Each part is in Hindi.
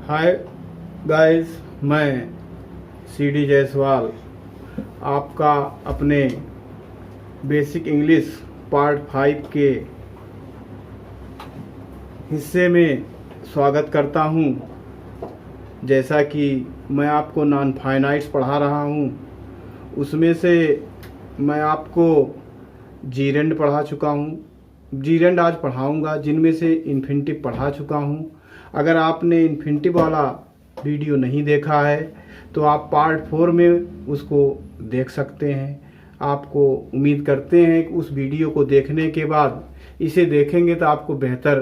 हाय गाइस, मैं सीडी जायसवाल आपका अपने बेसिक इंग्लिश पार्ट 5 के हिस्से में स्वागत करता हूं। जैसा कि मैं आपको नॉन फाइनाइट्स पढ़ा रहा हूं, उसमें से मैं आपको जीरेंड पढ़ा चुका हूं। जीरेंड आज पढ़ाऊंगा, जिनमें से इन्फिनिटिव पढ़ा चुका हूं। अगर आपने इन्फिनिटिव वाला वीडियो नहीं देखा है तो आप पार्ट 4 में उसको देख सकते हैं। आपको उम्मीद करते हैं कि उस वीडियो को देखने के बाद इसे देखेंगे तो आपको बेहतर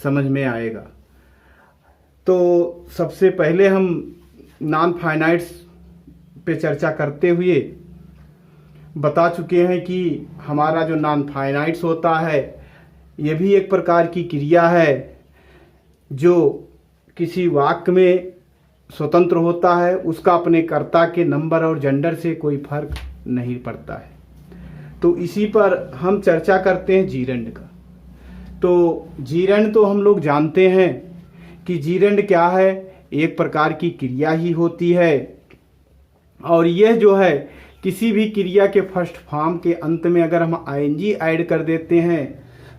समझ में आएगा। तो सबसे पहले हम नॉन फाइनाइट्स पे चर्चा करते हुए बता चुके हैं कि हमारा जो नॉन फाइनाइट्स होता है ये भी एक प्रकार की क्रिया है जो किसी वाक्य में स्वतंत्र होता है। उसका अपने कर्ता के नंबर और जेंडर से कोई फर्क नहीं पड़ता है। तो इसी पर हम चर्चा करते हैं जीरेंड का। तो जीरेंड तो हम लोग जानते हैं कि जीरेंड क्या है, एक प्रकार की क्रिया ही होती है। और यह जो है किसी भी क्रिया के फर्स्ट फॉर्म के अंत में अगर हम आईएनजी ऐड कर देते हैं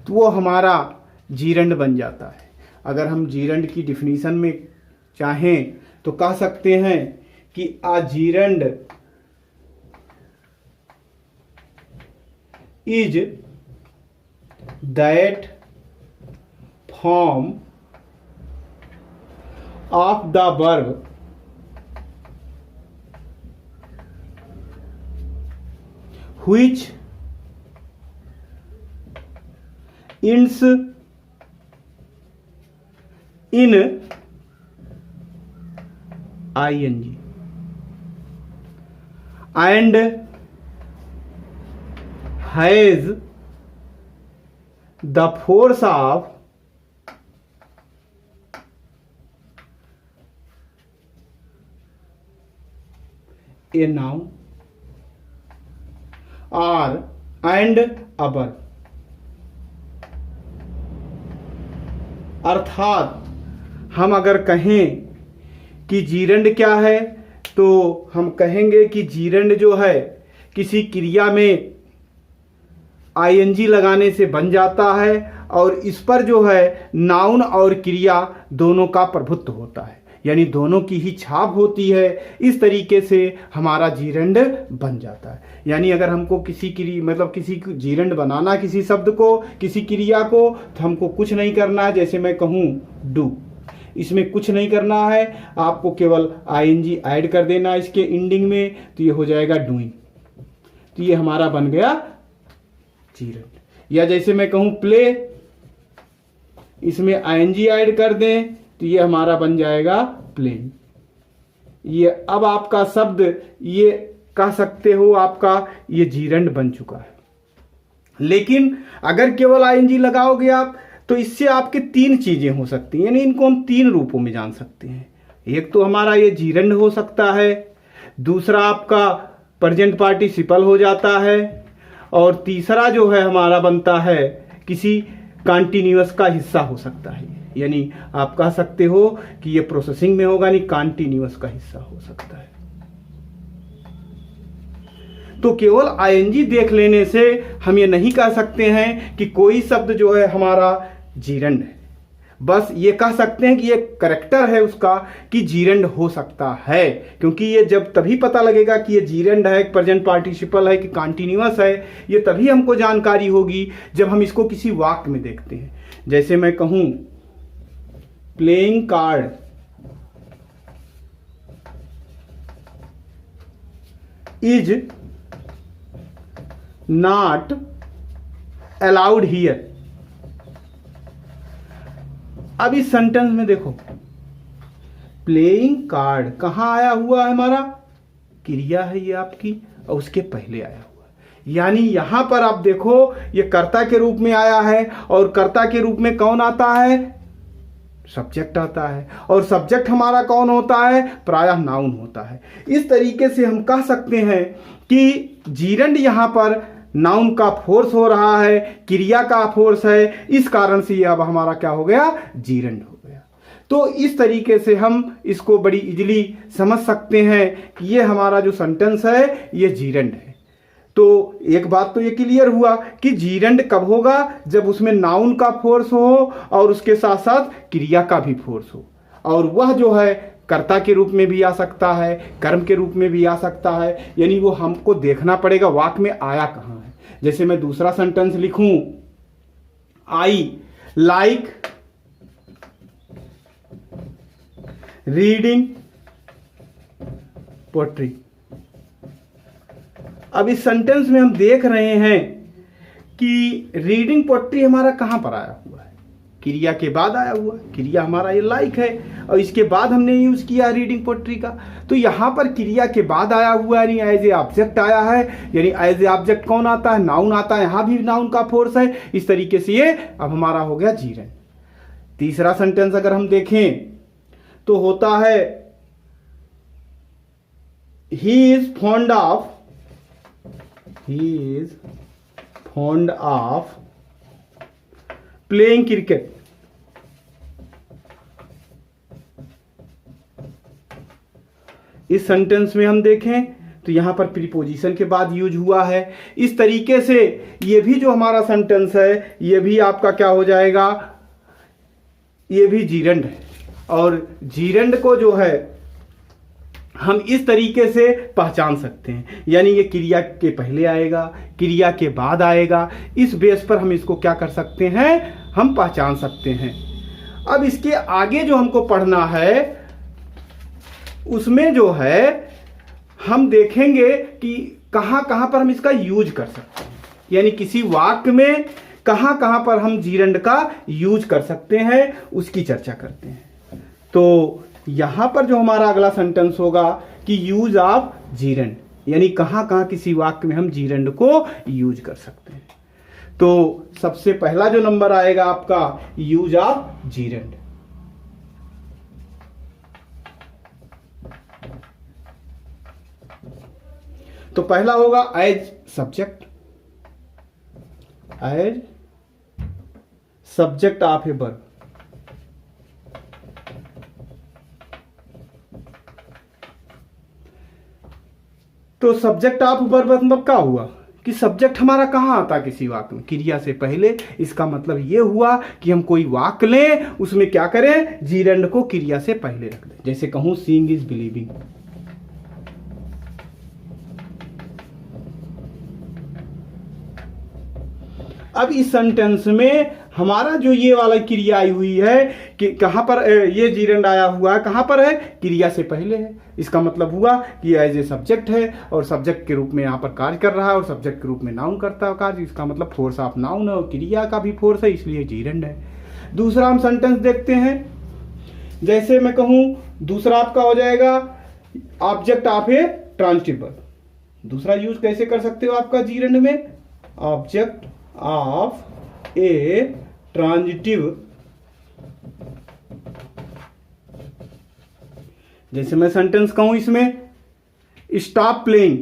तो वो हमारा जीरेंड बन जाता है। अगर हम जीरेंड की डिफिनीशन में चाहें तो कह सकते हैं कि a gerund is that form of the verb which ends in ing and has the force of a noun or and a verb। अर्थात हम अगर कहें कि जीरेंड क्या है तो हम कहेंगे कि जीरेंड जो है किसी क्रिया में आईएनजी लगाने से बन जाता है और इस पर जो है नाउन और क्रिया दोनों का प्रभुत्व होता है, यानी दोनों की ही छाप होती है। इस तरीके से हमारा जीरेंड बन जाता है। यानी अगर हमको किसी जीरेंड बनाना, किसी शब्द को, किसी क्रिया को, तो हमको कुछ नहीं करना है। जैसे मैं कहूँ डू, इसमें कुछ नहीं करना है, आपको केवल आईएनजी ऐड कर देना है इसके एंडिंग में, तो ये हो जाएगा डूइंग। तो ये हमारा बन गया जीरेंड। या जैसे मैं कहूँ प्ले, इसमें आईएनजी ऐड कर दें तो ये हमारा बन जाएगा प्लेन। ये अब आपका शब्द ये कह सकते हो आपका ये जीरेंड बन चुका है। लेकिन अगर केवल आईएनजी लगाओगे आप तो इससे आपके 3 चीजें हो सकती हैं, यानी इनको हम 3 रूपों में जान सकते हैं। एक तो हमारा ये जीरेंड हो सकता है, दूसरा आपका प्रेजेंट पार्टिसिपल हो जाता है, और तीसरा जो है हमारा बनता है किसी कॉन्टिन्यूअस का हिस्सा हो सकता है। यानी आप कह सकते हो कि ये प्रोसेसिंग में होगा, नहीं कॉन्टिन्यूअस का हिस्सा हो सकता है। तो केवल आईएनजी देख लेने से हम ये नहीं कह सकते हैं कि कोई शब्द जो है हमारा जीरेंड है। बस ये कह सकते हैं कि ये करैक्टर है उसका कि जीरेंड हो सकता है, क्योंकि ये जब तभी पता लगेगा कि ये जीरेंड है, प्रेजेंट पार्टिसिपल है कि कॉन्टिन्यूअस है, ये तभी हमको जानकारी होगी जब हम इसको किसी वाक्य में देखते हैं। जैसे मैं कहूं playing card is not allowed here. अब इस सेंटेंस में देखो प्लेइंग कार्ड कहां आया हुआ है, हमारा क्रिया है ये आपकी, और उसके पहले आया हुआ है। यानी यहां पर आप देखो ये कर्ता के रूप में आया है, और कर्ता के रूप में कौन आता है, सब्जेक्ट आता है। और सब्जेक्ट हमारा कौन होता है, प्रायः नाउन होता है। इस तरीके से हम कह सकते हैं कि जीरेंड यहां पर नाउन का फोर्स हो रहा है, क्रिया का फोर्स है, इस कारण से ये अब हमारा क्या हो गया, जीरेंड हो गया। तो इस तरीके से हम इसको बड़ी इजीली समझ सकते हैं कि ये हमारा जो सेंटेंस है ये जीरंड है। तो एक बात तो ये क्लियर हुआ कि जीरंड कब होगा, जब उसमें नाउन का फोर्स हो और उसके साथ साथ क्रिया का भी फोर्स हो, और वह जो है कर्ता के रूप में भी आ सकता है, कर्म के रूप में भी आ सकता है। यानी वो हमको देखना पड़ेगा वाक्य में आया कहाँ है। जैसे मैं दूसरा सेंटेंस लिखूं, आई लाइक रीडिंग पोट्री। अब इस सेंटेंस में हम देख रहे हैं कि रीडिंग पोट्री हमारा कहां पर आया हुआ है, क्रिया के बाद आया हुआ है। क्रिया हमारा ये लाइक है और इसके बाद हमने यूज किया रीडिंग पोट्री का। तो यहां पर क्रिया के बाद आया हुआ है, यानी एज ए ऑब्जेक्ट आया है। यानी एज ए ऑब्जेक्ट कौन आता है, नाउन आता है। यहां भी नाउन का फोर्स है। इस तरीके से ये अब हमारा हो गया जीरंड। तीसरा सेंटेंस अगर हम देखें तो होता है he is fond of playing cricket. इस सेंटेंस में हम देखें तो यहां पर प्रीपोजिशन के बाद यूज हुआ है। इस तरीके से ये भी जो हमारा सेंटेंस है ये भी आपका क्या हो जाएगा, ये भी जीरंड है। और जीरंड को जो है हम इस तरीके से पहचान सकते हैं, यानी ये क्रिया के पहले आएगा, क्रिया के बाद आएगा। इस बेस पर हम इसको क्या कर सकते हैं, हम पहचान सकते हैं। अब इसके आगे जो हमको पढ़ना है उसमें जो है हम देखेंगे कि कहां कहां पर हम इसका यूज कर सकते हैं, यानी किसी वाक्य में कहां कहां पर हम जीरंड का यूज कर सकते हैं उसकी चर्चा करते हैं। तो यहां पर जो हमारा अगला सेंटेंस होगा कि यूज ऑफ जीरंड, यानी कहां कहां किसी वाक्य में हम जीरंड को यूज कर सकते हैं। तो सबसे पहला जो नंबर आएगा आपका यूज ऑफ जीरंड। तो पहला होगा as subject, as subject of a verb. तो सब्जेक्ट ऑफ वर्ब मतलब क्या हुआ कि सब्जेक्ट हमारा कहां आता है किसी वाक्य में, क्रिया से पहले। इसका मतलब यह हुआ कि हम कोई वाक्य लें उसमें क्या करें, जीरंड को क्रिया से पहले रख दें। जैसे कहूं सीइंग इज बिलीविंग, अब इस सेंटेंस में हमारा जो ये वाला क्रिया आई हुई है कि कहां पर ये जीरंड आया हुआ है, कहां पर है, क्रिया से पहले है। इसका मतलब हुआ कि एज ए सब्जेक्ट है और सब्जेक्ट के रूप में यहां पर कार्य कर रहा है और सब्जेक्ट के रूप में नाउन करता है कार्य। इसका मतलब फोर्स ऑफ नाउन है और क्रिया का भी फोर्स है, इसलिए जीरंड है। दूसरा हम सेंटेंस देखते हैं। जैसे मैं कहूं दूसरा आपका हो जाएगा object of A transitive verb. दूसरा यूज कैसे कर सकते हो आपका जीरंड में, ऑब्जेक्ट ऑफ ए ट्रांजिटिव। जैसे मैं सेंटेंस कहूं इसमें स्टॉप प्लेइंग,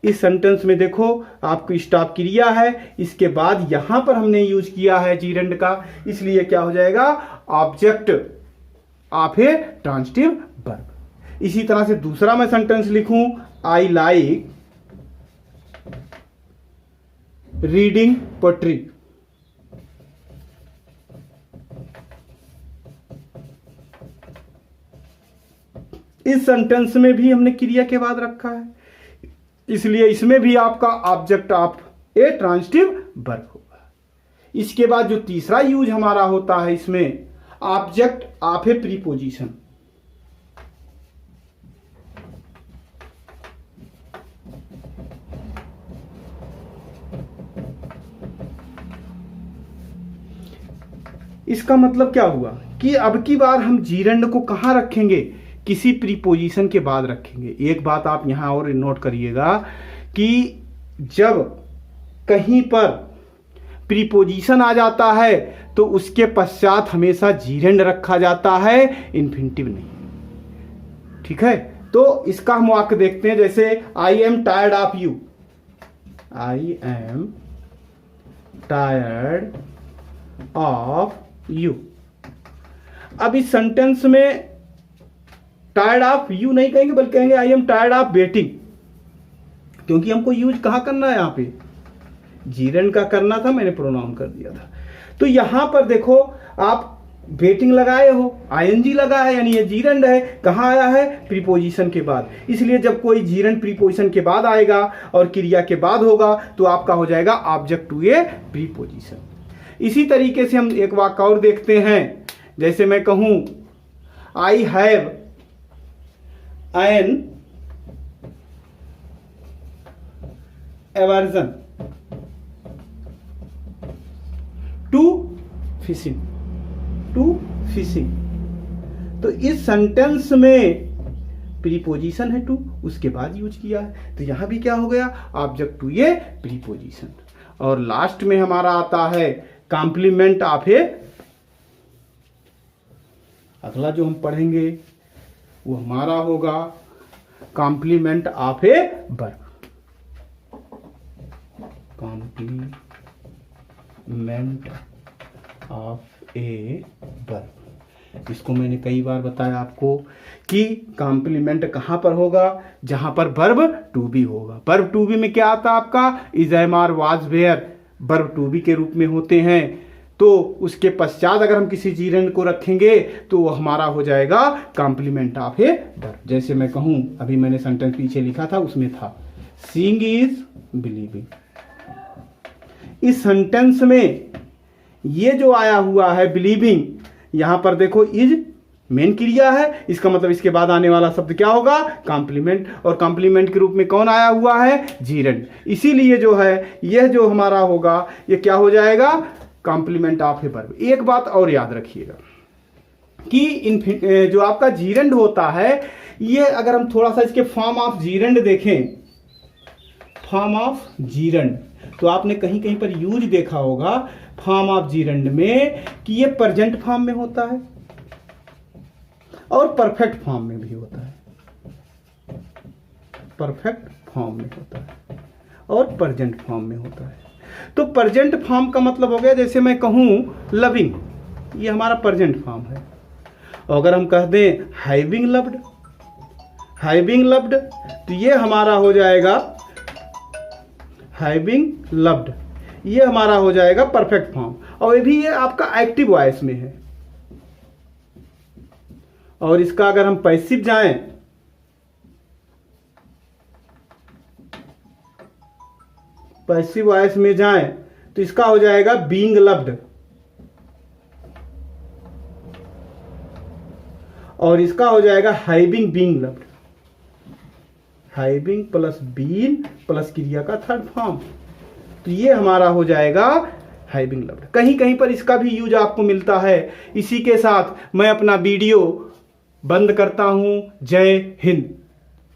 इस सेंटेंस में देखो आपकी स्टॉप क्रिया है, इसके बाद यहां पर हमने यूज किया है जीरंड का, इसलिए क्या हो जाएगा, object of A transitive verb. इसी तरह से दूसरा मैं सेंटेंस लिखूं आई लाइक रीडिंग पोट्री। इस सेंटेंस में भी हमने क्रिया के बाद रखा है, इसलिए इसमें भी आपका object of A transitive verb होगा। इसके बाद जो तीसरा यूज हमारा होता है इसमें ऑब्जेक्ट ऑफ ए प्रीपोजिशन। इसका मतलब क्या हुआ कि अब की बार हम जीरंड को कहां रखेंगे, किसी प्रीपोजिशन के बाद रखेंगे। एक बात आप यहां और नोट करिएगा कि जब कहीं पर प्रीपोजिशन आ जाता है तो उसके पश्चात हमेशा जीरंड रखा जाता है, इन्फिनिटिव नहीं। ठीक है, तो इसका हम वाक्य देखते हैं। जैसे I am tired of you, I am tired of you. अब इस सेंटेंस में टायर्ड ऑफ यू नहीं कहेंगे, बल्कि कहेंगे I am tired of waiting, क्योंकि हमको यूज कहां करना है, यहां पे जीरेंड का करना था, मैंने प्रोनाउन कर दिया था। तो यहां पर देखो आप वेटिंग लगाए हो, आईएनजी लगा है, यानी ये जीरेंड है। कहां आया है? प्रीपोजिशन के बाद। इसलिए जब कोई जीरेंड प्रीपोजिशन के बाद आएगा और क्रिया के बाद होगा तो आपका हो जाएगा ऑब्जेक्ट टू ए प्रीपोजिशन। इसी तरीके से हम एक वाक्य और देखते हैं। जैसे मैं कहूं I have an aversion to fishing, to fishing. तो इस सेंटेंस में प्रीपोजिशन है टू, उसके बाद यूज किया है, तो यहां भी क्या हो गया? Object to a preposition. और लास्ट में हमारा आता है कॉम्प्लीमेंट ऑफ ए। अगला जो हम पढ़ेंगे वो हमारा होगा complement of a verb. Complement of a verb, इसको मैंने कई बार बताया आपको कि कॉम्प्लीमेंट कहां पर होगा? जहां पर वर्ब टू बी होगा। वर्ब टू बी में क्या आता है आपका? Is, am, are, was, were verb to be के रूप में होते हैं। तो उसके पश्चात अगर हम किसी जीरेंड को रखेंगे तो वो हमारा हो जाएगा कॉम्प्लीमेंट ऑफ ए वर्ब। जैसे मैं कहूं, अभी मैंने सेंटेंस पीछे लिखा था, उसमें था सीइंग इज बिलीविंग। इस सेंटेंस में ये जो आया हुआ है बिलीविंग, यहां पर देखो इज मेन क्रिया है, इसका मतलब इसके बाद आने वाला शब्द क्या होगा? कॉम्प्लीमेंट। और कॉम्प्लीमेंट के रूप में कौन आया हुआ है? जीरेंड। इसीलिए जो है यह जो हमारा होगा ये क्या हो जाएगा? Complement of a verb. एक बात और याद रखिएगा कि जो आपका जीरेंड होता है, ये अगर हम थोड़ा सा इसके फॉर्म ऑफ जीरेंड देखें, फॉर्म ऑफ जीरेंड, तो आपने कहीं कहीं पर यूज देखा होगा फॉर्म ऑफ जीरेंड में कि ये प्रेजेंट फॉर्म में होता है और परफेक्ट फॉर्म में भी होता है। परफेक्ट फॉर्म में होता है और प्रेजेंट फॉर्म में होता है। तो प्रेजेंट फॉर्म का मतलब हो गया, जैसे मैं कहूं लविंग, ये हमारा प्रेजेंट फॉर्म है। और अगर हम कह दें हैविंग लव्ड, हैविंग लव्ड, तो ये हमारा हो जाएगा हैविंग लव्ड, ये हमारा हो जाएगा परफेक्ट फॉर्म। और ये भी ये आपका एक्टिव वॉइस में है। और इसका अगर हम पैसिव जाएं, पैसिव वॉइस में जाएं, तो इसका हो जाएगा बीइंग लव्ड। और इसका हो जाएगा having being loved. Having plus being plus क्रिया का थर्ड फॉर्म, तो ये हमारा हो जाएगा हैविंग लव्ड। कहीं कहीं पर इसका भी यूज आपको मिलता है। इसी के साथ मैं अपना वीडियो बंद करता हूं। जय हिंद।